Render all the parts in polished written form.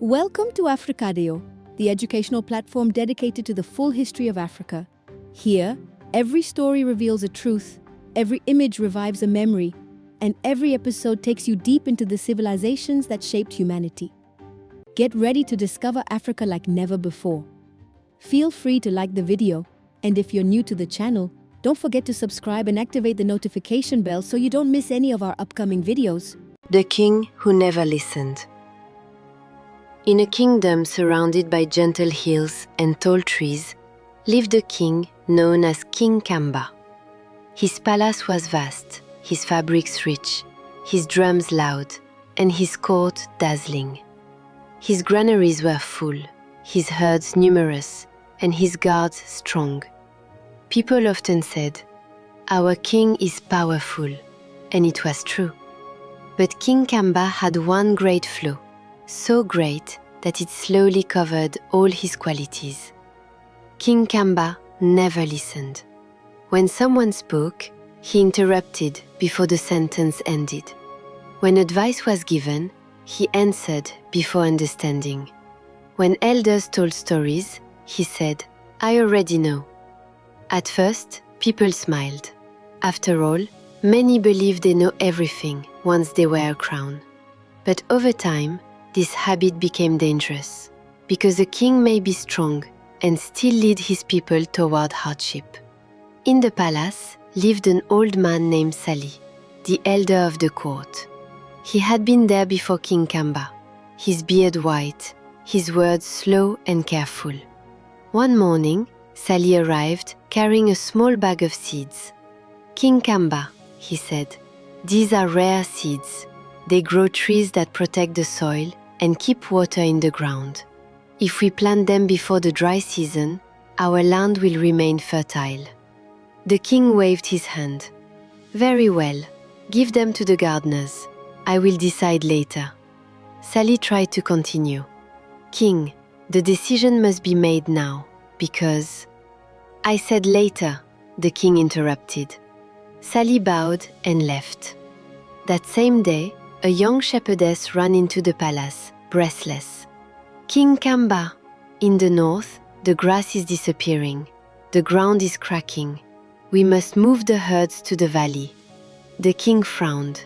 Welcome to Africadeo, the educational platform dedicated to the full history of Africa. Here, every story reveals a truth, every image revives a memory, and every episode takes you deep into the civilizations that shaped humanity. Get ready to discover Africa like never before. Feel free to like the video, and if you're new to the channel, don't forget to subscribe and activate the notification bell so you don't miss any of our upcoming videos. The king who never listened. In a kingdom surrounded by gentle hills and tall trees, lived a king known as King Kamba. His palace was vast, his fabrics rich, his drums loud, and his court dazzling. His granaries were full, his herds numerous, and his guards strong. People often said, "Our king is powerful," and it was true. But King Kamba had one great flaw, so great that it slowly covered all his qualities. King Kamba never listened. When someone spoke, he interrupted before the sentence ended. When advice was given, he answered before understanding. When elders told stories, he said, "I already know." At first, people smiled. After all, many believe they know everything once they wear a crown. But over time, this habit became dangerous, because a king may be strong and still lead his people toward hardship. In the palace lived an old man named Sali, the elder of the court. He had been there before King Kamba, his beard white, his words slow and careful. One morning, Sali arrived carrying a small bag of seeds. "King Kamba," he said, "these are rare seeds. They grow trees that protect the soil and keep water in the ground. If we plant them before the dry season, our land will remain fertile." The king waved his hand. "Very well, give them to the gardeners. I will decide later." Sali tried to continue. "King, the decision must be made now, because—" "I said later," the king interrupted. Sali bowed and left. That same day, a young shepherdess ran into the palace, breathless. "King Kamba, in the north, the grass is disappearing. The ground is cracking. We must move the herds to the valley." The king frowned.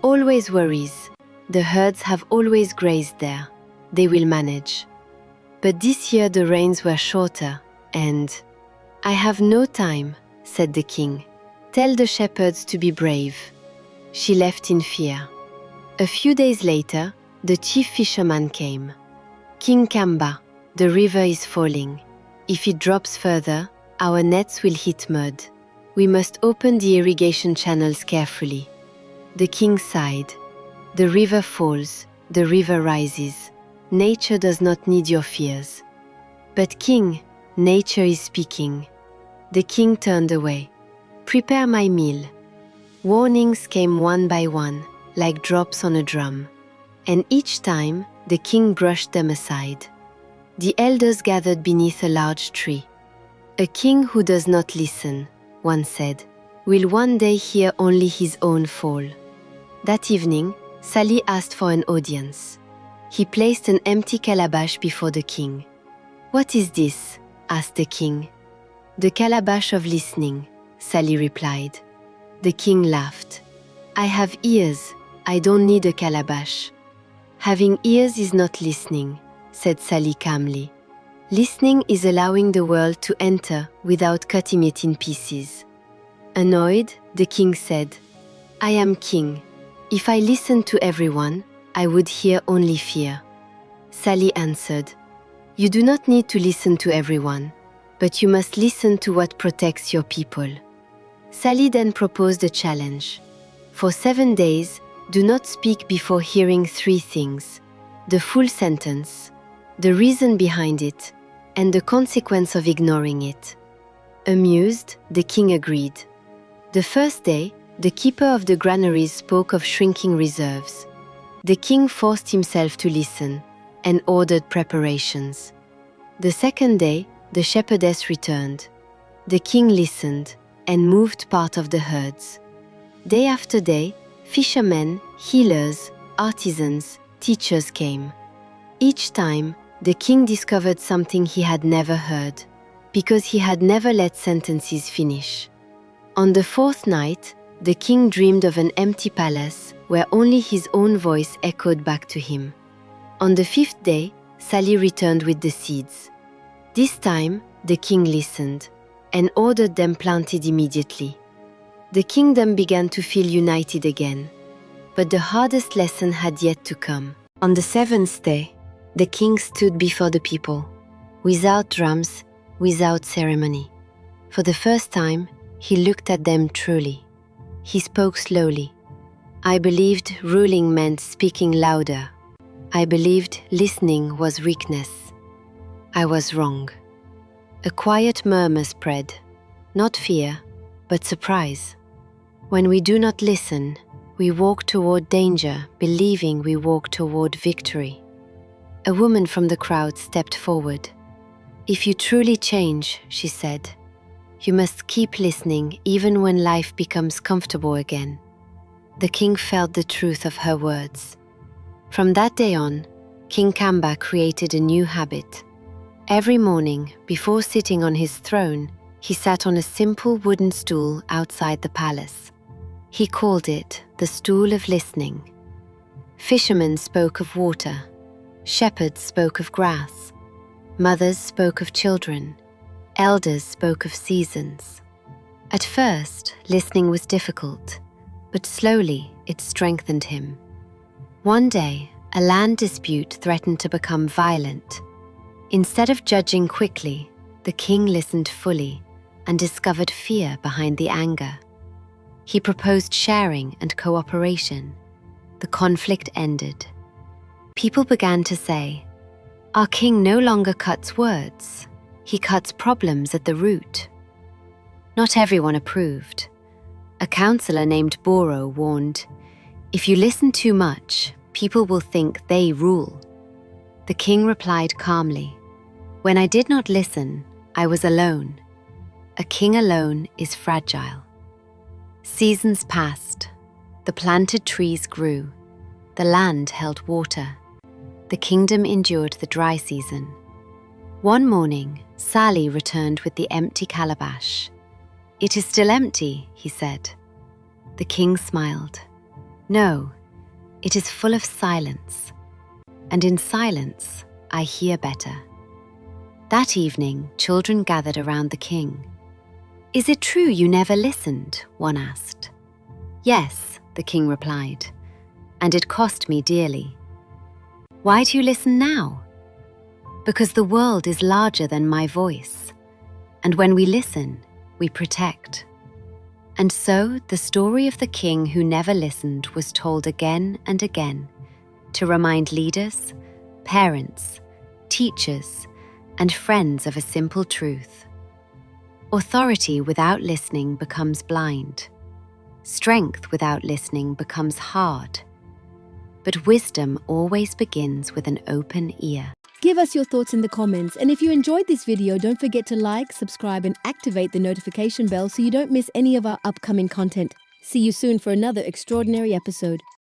"Always worries. The herds have always grazed there. They will manage. But this year the rains were shorter, and—" "I have no time," said the king. "Tell the shepherds to be brave." She left in fear. A few days later, the chief fisherman came. "King Kamba, the river is falling. If it drops further, our nets will hit mud. We must open the irrigation channels carefully." The king sighed. "The river falls, the river rises. Nature does not need your fears." "But king, nature is speaking." The king turned away. "Prepare my meal." Warnings came one by one, like drops on a drum. And each time, the king brushed them aside. The elders gathered beneath a large tree. "A king who does not listen," one said, "will one day hear only his own fall." That evening, Sali asked for an audience. He placed an empty calabash before the king. "What is this?" asked the king. "The calabash of listening," Sali replied. The king laughed. "I have ears. I don't need a calabash." "Having ears is not listening," said Sali calmly. "Listening is allowing the world to enter without cutting it in pieces." Annoyed, the king said, "I am king. If I listened to everyone, I would hear only fear." Sali answered, "You do not need to listen to everyone, but you must listen to what protects your people." Sali then proposed a challenge. For 7 days, do not speak before hearing 3 things: the full sentence, the reason behind it, and the consequence of ignoring it. Amused, the king agreed. The first day, the keeper of the granaries spoke of shrinking reserves. The king forced himself to listen and ordered preparations. The second day, the shepherdess returned. The king listened and moved part of the herds. Day after day, fishermen, healers, artisans, teachers came. Each time, the king discovered something he had never heard, because he had never let sentences finish. On the fourth night, the king dreamed of an empty palace where only his own voice echoed back to him. On the fifth day, Sally returned with the seeds. This time, the king listened and ordered them planted immediately. The kingdom began to feel united again, but the hardest lesson had yet to come. On the seventh day, the king stood before the people, without drums, without ceremony. For the first time, he looked at them truly. He spoke slowly. I believed ruling meant speaking louder. I believed listening was weakness. I was wrong. A quiet murmur spread, not fear, but surprise. When we do not listen, we walk toward danger, believing we walk toward victory. A woman from the crowd stepped forward. If you truly change, she said, you must keep listening even when life becomes comfortable again. The king felt the truth of her words. From that day on, King Kamba created a new habit. Every morning, before sitting on his throne, he sat on a simple wooden stool outside the palace. He called it the stool of listening. Fishermen spoke of water. Shepherds spoke of grass. Mothers spoke of children. Elders spoke of seasons. At first, listening was difficult, but slowly it strengthened him. One day, a land dispute threatened to become violent. Instead of judging quickly, the king listened fully and discovered fear behind the anger. He proposed sharing and cooperation. The conflict ended. People began to say, "Our king no longer cuts words, he cuts problems at the root." Not everyone approved. A counselor named Boro warned, "If you listen too much, people will think they rule." The king replied calmly, "When I did not listen, I was alone. A king alone is fragile." Seasons passed. The planted trees grew. The land held water. The kingdom endured the dry season. One morning, Sally returned with the empty calabash. "It is still empty," he said. The king smiled. "No, it is full of silence. And in silence, I hear better." That evening, children gathered around the king. "Is it true you never listened?" one asked. "Yes," the king replied, "and it cost me dearly." "Why do you listen now?" "Because the world is larger than my voice, and when we listen, we protect." And so the story of the king who never listened was told again and again to remind leaders, parents, teachers, and friends of a simple truth. Authority without listening becomes blind. Strength without listening becomes hard. But wisdom always begins with an open ear. Give us your thoughts in the comments, and if you enjoyed this video, don't forget to like, subscribe, and activate the notification bell so you don't miss any of our upcoming content. See you soon for another extraordinary episode.